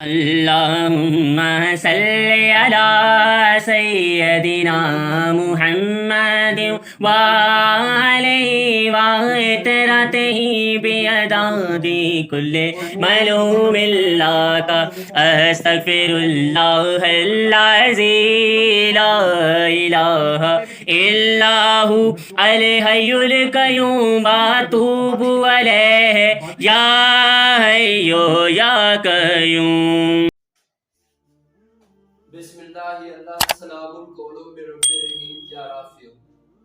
اللهم صل على سيدنا محمد وعليه وعترته بيداد كل معلوم لك أستغفر الله العظيم لا إله إلا هو الحي القيوم أتوب عليه يا حي يا قيوم. بسم اللہ اللہ سلام قولو من رب رحیم یا رافع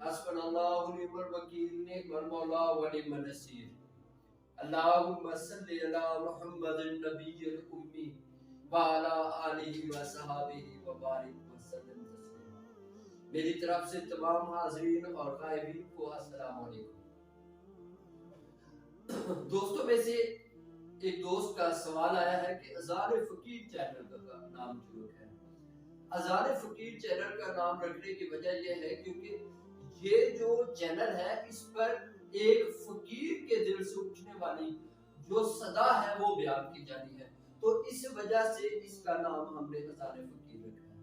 حسبنا اللہ ونعم الوکیل نعم المولا ونعم النصیر اللہم صلی علی محمد النبی الامی وعلی آلہ وصحابہ وبارک وسلم تسلیما. میری طرف سے تمام حاضرین اور غائبین کو السلام علیکم. دوستوں میں سے ایک دوست کا سوال آیا ہے کہ اذان فقیر چینل کا نام کیوں ہے. اذان فقیر چینل کا نام رکھنے کی وجہ یہ ہے کیونکہ یہ جو چینل ہے اس پر ایک فقیر کے دل سے اٹھنے والی جو صدا ہے وہ بیان کی جانی ہے، تو اس وجہ سے اس کا نام ہم نے اذان فقیر رکھا ہے.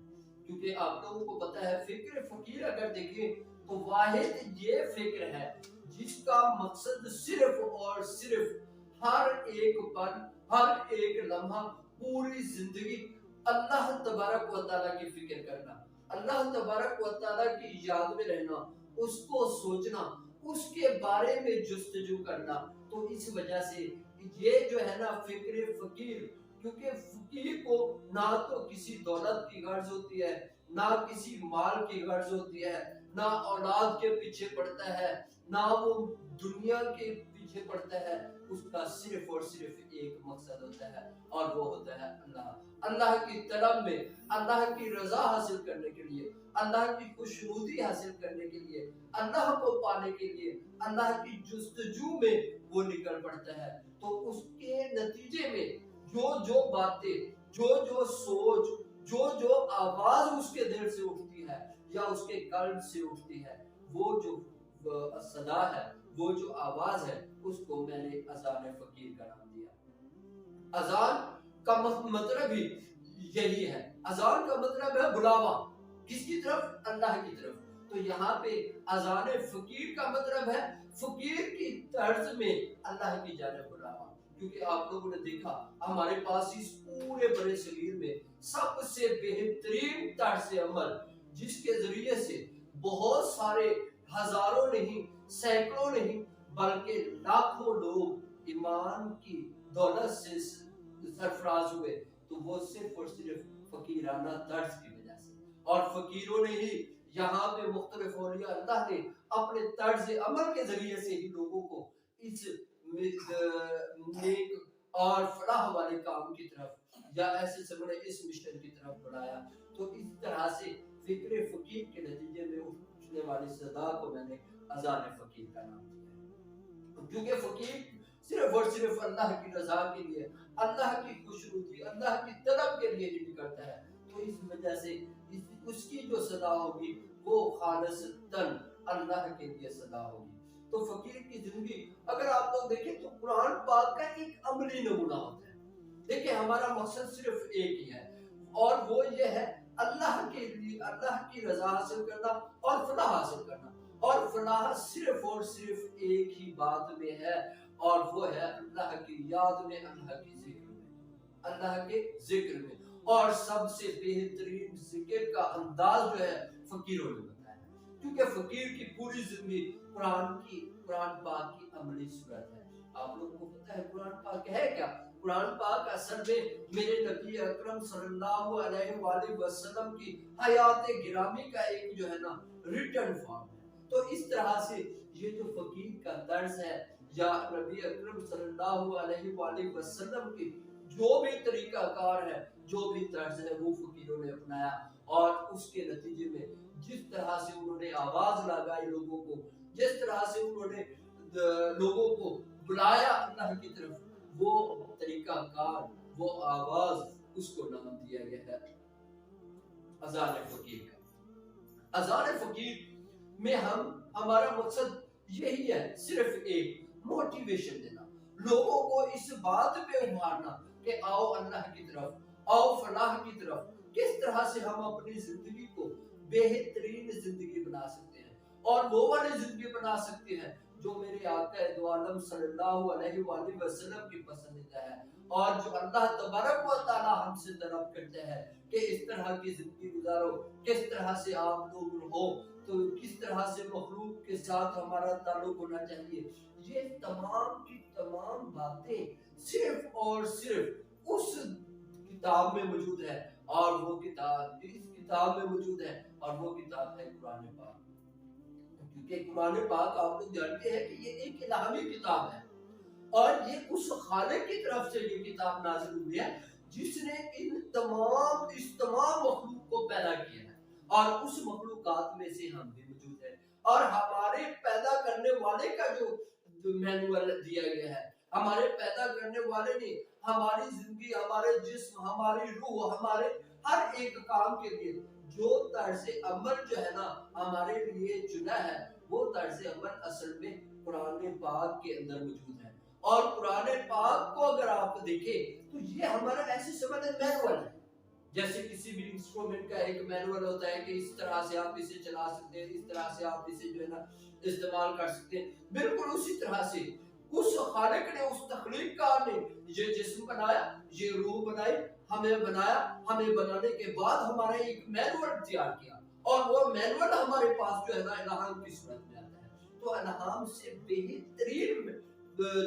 کیونکہ آپ لوگوں کو پتہ ہے فکر فقیر اگر دیکھیں تو واحد یہ فکر ہے جس کا مقصد صرف اور صرف ہر ایک پل ہر ایک لمحہ پوری زندگی اللہ تبارک و تعالیٰ کی فکر کرنا، اللہ تبارک و تعالیٰ کی یاد میں رہنا، اس کو سوچنا، اس کے بارے میں جستجو کرنا. تو اس وجہ سے یہ جو ہے نا فکر فقیر، کیونکہ فقیر کو نہ تو کسی دولت کی غرض ہوتی ہے، نہ کسی مال کی غرض ہوتی ہے، نہ اولاد کے پیچھے پڑتا ہے، نہ وہ دنیا کے پیچھے پڑتا ہے. اس کا صرف اور صرف ایک مقصد ہوتا ہے اور وہ ہوتا ہے اللہ کی طلب میں، اللہ کی رضا حاصل کرنے کے لیے، اللہ کی خوشنودی حاصل کرنے کے لیے، اللہ کو پانے کے لیے اللہ کی جستجو میں وہ نکل پڑتا ہے. تو اس کے نتیجے میں جو باتیں، جو سوچ، جو آواز اس کے دل سے اٹھتی ہے یا اس کے قلب سے اٹھتی ہے، وہ جو صدا ہے، وہ جو آواز ہے، اس کو میں نے اذان فقیر کا نام دیا. اذان کا مطلب ہی یہی ہے. اذان کا مطلب ہے بلاوا، کس کی طرف؟ اللہ کی طرف. تو یہاں پہ اذان فقیر کا مطلب ہے فقیر کی طرز میں اللہ کی جانب بلاوا. کیونکہ آپ لوگوں نے دیکھا ہمارے پاس اس پورے برے صغیر میں سب سے بہترین طرز عمل جس کے ذریعے سے بہت سارے ہزاروں نہیں، سینکڑوں نہیں، بلکہ لاکھوں لوگ ایمان کی دولت سے سرفراز ہوئے، تو وہ صرف اور صرف فقیرانہ طرز کی وجہ سے. اور فقیروں نے ہی یہاں پہ مختلف اولیاء اللہ نے اپنے طرز عمل کے ذریعے سے ہی لوگوں کو اس نیک اور فلاح والے کام کی طرف یا ایسے سمجھے اس مشن کی طرف بڑھایا. تو اس طرح سے فکر فقیر کے نتیجے میں اٹھنے والی صدا کو میں نے اذان فقیر کا نام دیا. کیونکہ فقیر صرف اور صرف اللہ کی رضا کے لیے، اللہ کی خوشنودی، اللہ کی طلب کے لیے ہی کرتا ہے. تو اس وجہ سے اس کی جو صدا ہوگی وہ خالصتاً اللہ کے لیے صدا ہوگی. تو فقیر کی زندگی اگر آپ لوگ دیکھیں تو قرآن پاک کا ایک عملی نمونہ ہوتا ہے. دیکھیں ہمارا مقصد صرف ایک ہی ہے اور وہ یہ ہے اللہ کے لیے اللہ کی رضا حاصل کرنا اور فلاح حاصل کرنا. اور فلاح صرف اور صرف ایک ہی بات میں ہے اور وہ ہے اللہ کی یاد میں، اللہ کے ذکر میں، اللہ کے ذکر میں. اور سب سے بہترین ذکر کا انداز جو ہے فقیروں نے بتایا ہے. کیونکہ فقیر کی پوری زندگی قرآن پاک کی عملی صورت ہے. آپ لوگوں کو پتہ ہے قرآن پاک ہے کیا؟ قرآن پاک اصل میں میرے نبی اکرم صلی اللہ علیہ وآلہ وسلم کی حیات گرامی کا ایک جو ہے نا ریٹن فارم ہے. تو اس طرح سے یہ جو فقیر کا طرز ہے یا نبی اکرم صلی اللہ علیہ وآلہ وسلم کی جو بھی طریقہ کار ہے، جو بھی طرز ہے، وہ فقیروں نے اپنایا. اور اس کے نتیجے میں جس طرح سے انہوں نے آواز لگائی لوگوں کو، جس طرح سے انہوں نے لوگوں کو بلایا اللہ کی طرف، وہ طریقہ کار، وہ آواز، اس کو نام دیا گیا ہے اذان فقیر کا. اذان فقیر میں ہمارا مقصد یہی ہے، صرف ایک موٹیویشن دینا، لوگوں کو اس بات پہ ابھارنا کہ آؤ اللہ کی طرف، آؤ فلاح کی طرف، کس طرح سے ہم اپنی زندگی کو بہترین زندگی بنا سکتے ہیں، اور وہ والی زندگی بنا سکتے ہیں جو میرے آقا دو عالم صلی اللہ علیہ وآلہ وسلم کی پسندیدہ ہے، اور جو اللہ تبارک و تعالی ہم سے طلب کرتے ہیں کہ اس طرح کی زندگی گزارو، کس طرح سے آپ لوگ رہو، تو کس طرح سے مخلوق کے ساتھ ہمارا تعلق ہونا چاہیے۔ یہ تمام کی تمام باتیں صرف اور صرف اس کتاب میں موجود ہے، اور وہ کتاب اس کتاب میں موجود ہے، اور وہ کتاب ہے قرآن پاک۔ کیونکہ قرآن پاک آپ لوگ جانتے ہیں کہ یہ ایک الہامی کتاب ہے، اور یہ اس خالق کی طرف سے یہ کتاب نازل ہوئی ہے جس نے اس تمام مخلوق کو پیدا کیا ہے، اور اس مخلوقات میں سے ہم بھی موجود ہیں، اور ہمارے پیدا کرنے والے کا جو مینول دیا گیا ہے، ہمارے پیدا کرنے والے نے ہماری زندگی، ہمارے جسم، ہماری روح، ہمارے ہر ایک کام کے لیے جو طرز عمل جو ہے نا ہمارے لیے چنا ہے، وہ طرز عمل اصل میں قرآن پاک کے اندر موجود ہے۔ اور قرآن پاک کو اگر آپ دیکھیں تو یہ ہمارا ایسے سمجھ مینول ہے، جیسے کسی بھی انسٹرومنٹ کا ایک مینول ہوتا ہے کہ اس طرح سے آپ اسے چلا سکتے ہیں، اس طرح سے آپ اسے جو ہے نا استعمال کر سکتے ہیں۔ بالکل اسی طرح سے اس خالق نے، اس تخلیق کار نے یہ جسم بنایا، یہ روح بنائی، ہمیں بنایا، ہمیں بنانے کے بعد ہمارا ایک مینول تیار کیا، اور وہ مینول ہمارے پاس جو ہے نا الہام کی صورت میں آتا ہے۔ تو الہام سے بہترین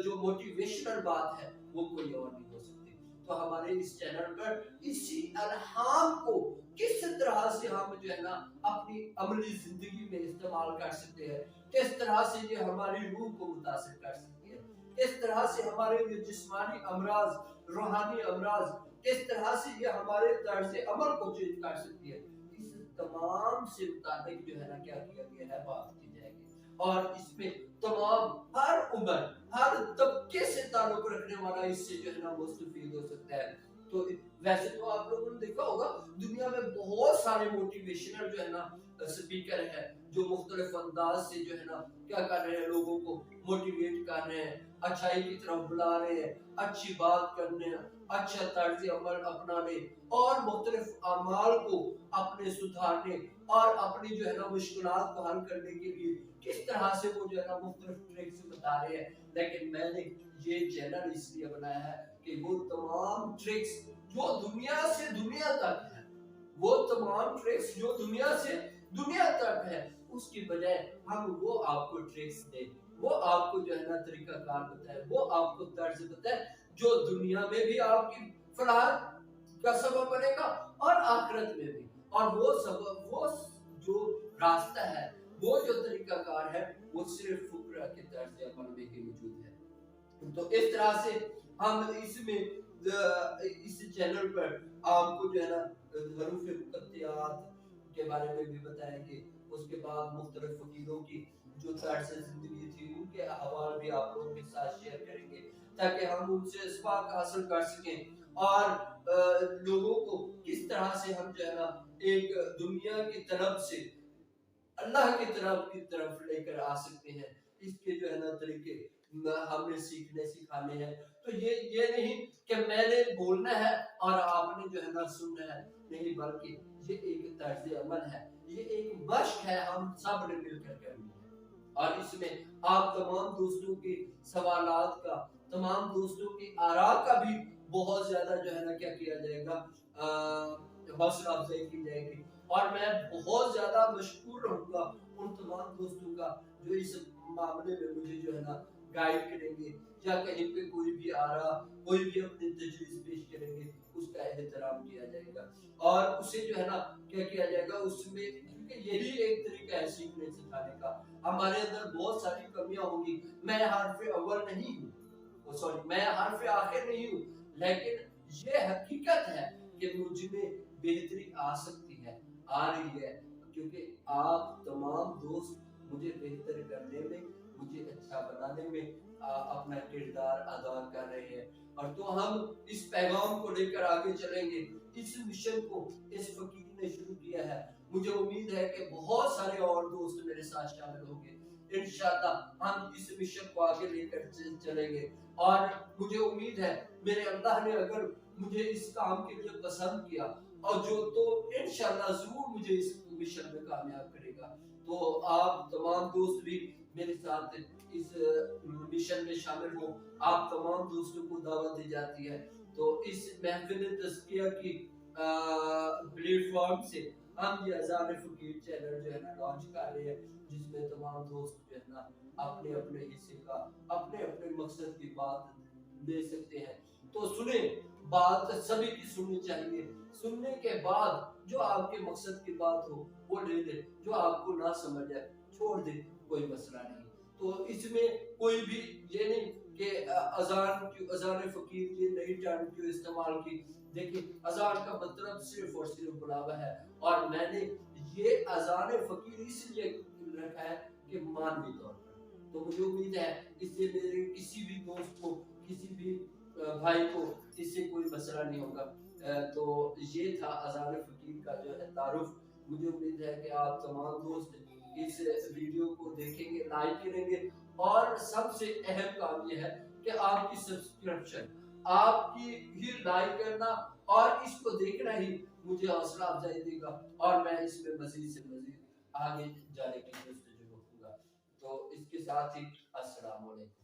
جو موٹیویشنل بات ہے وہ کوئی اور نہیں ہو سکتی۔ تو ہمارے اس چینل پر اسی الہام کو کس طرح سے ہم جو ہے نا اپنی عملی زندگی میں استعمال کر سکتے ہیں، کس طرح سے یہ ہماری روح کو متاثر کر سکتی ہے، کس طرح سے ہمارے یہ جسمانی امراض، روحانی امراض، کس طرح سے یہ ہمارے طرز عمل کو چینج کر سکتی ہے، اس تمام سے متعلق جو ہے نا کیا کیا گیا ہے، بات کی جائے گی، اور اس میں تمام ہر عمر، ہر طبقے سے تعلق رکھنے والا اس سے جو ہے نا مستفید ہو سکتا ہے۔ تو ویسے تو آپ لوگوں نے دیکھا ہوگا دنیا میں بہت سارے موٹیویشنل جو ہے نا سپیکر ہیں جو مختلف انداز سے جو ہے نا کیا کر رہے ہیں، لوگوں کو موٹیویٹ کر رہے ہیں، اچھائی کی طرف بلا رہے ہیں، اچھی بات کرنے، اچھا طرز عمل اپنانے، اور مختلف اعمال کو اپنے سدھارنے، اور اپنی جو ہے نا مشکلات کو حل کرنے کے لیے کس طرح سے وہ جو ہے نا مختلف ٹرکس بتا رہے ہیں۔ لیکن میں نے یہ چینل اس لیے بنایا ہے کہ وہ تمام ٹرکس جو دنیا سے دنیا تک ہے، وہ تمام ٹرکس جو دنیا سے دنیا تک ہے، اس کی بجائے ہم وہ آپ کو ٹرکس دیں، وہ آپ کو جو ہے نا طریقہ کار بتائے، وہ آپ کو طرز بتائے جو دنیا میں بھی آپ کی فلاح کا سبب بنے گا، اور آخرت میں بھی، اور وہ سبب، وہ جو راستہ ہے، وہ جو طریقہ کار ہے، وہ صرف فقراء کے طرز عمل میں ہی موجود ہے۔ تو اس طرح سے ہم اس میں اس چینل پر آپ کو جو ہے نا حروف مقطعات کے بارے میں بھی بتائیں گے، اس کے بعد مختلف فقیروں کی جو طرز زندگی تھی ان کے احوال بھی آپ لوگوں کے ساتھ شیئر کریں گے، تاکہ ہم ان سے اسباق حاصل کر سکیں، اور لوگوں کو کس طرح سے ہم جو ہے نا ایک دنیا کی طرف سے اللہ کی طرف لے کر آ سکتے ہیں، اس کے جو ہے نا طریقے ہم نے سیکھنے سکھانے ہیں۔ تو یہ نہیں کہ میں نے بولنا ہے اور آپ نے جو ہے نا سننا ہے، نہیں، بلکہ یہ ایک طرز عمل ہے، یہ ایک مشق ہے، ہم سب نے مل کر کرنی ہے۔ اور اس میں آپ تمام دوستوں کے سوالات کا، تمام دوستوں کی آراء کا بھی بہت زیادہ جو ہے نا کیا کیا جائے گا، حوصلہ افزائی کی جائے گی، اور میں بہت زیادہ مشکور رہوں گا ان تمام دوستوں کا جو اس معاملے میں مجھے جو ہے نا گائیڈ کریں گے، یا کہیں پہ کوئی بھی آراء، کوئی بھی اپنی تجویز پیش کریں گے، اس کا احترام کیا جائے گا، اور اسے جو ہے نا کیا کیا جائے گا اس میں، کیونکہ یہی ایک طریقہ ہے سیکھنے سکھانے کا۔ ہمارے اندر بہت ساری کمیاں ہوں گی، میں حرف اول نہیں ہوں، میں حرف آخر نہیں ہوں، لیکن یہ حقیقت ہے کہ مجھ میں بہتری آ سکتی ہے، آ رہی ہے، کیونکہ آپ تمام دوست مجھے بہتر کرنے میں، مجھے اچھا بنانے میں اپنا کردار ادا کر رہے ہیں، اور تو ہم اس پیغام کو لے کر آگے چلیں گے۔ اس مشن کو اس فقیر نے شروع کیا ہے، مجھے امید ہے کہ بہت سارے اور دوست میرے ساتھ شامل ہوں گے، انشاءاللہ ہم اس مشن کو آگے لے کر چلیں گے۔ اور مجھے امید ہے میرے اللہ نے اگر مجھے اس کام کے لیے پسند کیا اور جو تو انشاءاللہ ضرور مجھے اس مشن میں کامیاب کرے گا. تو آپ تمام دوست بھی میرے ساتھ اس مشن میں شامل ہوں. آپ تمام دوستوں کو دعوت دی جاتی ہے. تو اس محفل تزکیہ کی پلیٹ فارم سے ہم یہ اذان فقیر چینل جو ہے نا لانچ کر رہے ہیں، جس میں تمام دوست جو ہے نا اپنے اپنے حصے کا اپنے اپنے مقصد کی بات لے سکتے ہیں. تو سنیں، بات سبھی کی سننی چاہیے. سننے کے بعد جو آپ کے مقصد کی بات ہو وہ لے لے، جو آپ کو نہ سمجھ آئے چھوڑ دے، کوئی مسئلہ نہیں. تو اس میں کوئی بھی یہ نہیں کہ اذان فقیر یہ نئی ٹرم کیوں استعمال کی. دیکھیں اذان کا مطلب صرف اور صرف بلاوا ہے، اور میں نے یہ اذان فقیر اس لیے رکھا ہے کہ مانوی طور پر. تو مجھے امید ہے اس سے میرے کسی بھی دوست کو، کسی بھی بھائی کو اس سے کوئی مسئلہ نہیں ہوگا. تو یہ تھا اذان فقیر کا جو ہے تعارف. مجھے امید ہے کہ آپ تمام دوست اس ویڈیو کو دیکھیں گے، لائک کریں گے، اور سب سے اہم کام یہ ہے کہ آپ کی سبسکرپشن، آپ کی ہی لائک کرنا اور اس کو دیکھنا ہی مجھے حوصلہ افزائی دے گا، اور میں اس میں مزید سے مزید آگے جانے کی جستجو کروں گا. تو اس کے ساتھ ہی السلام علیکم.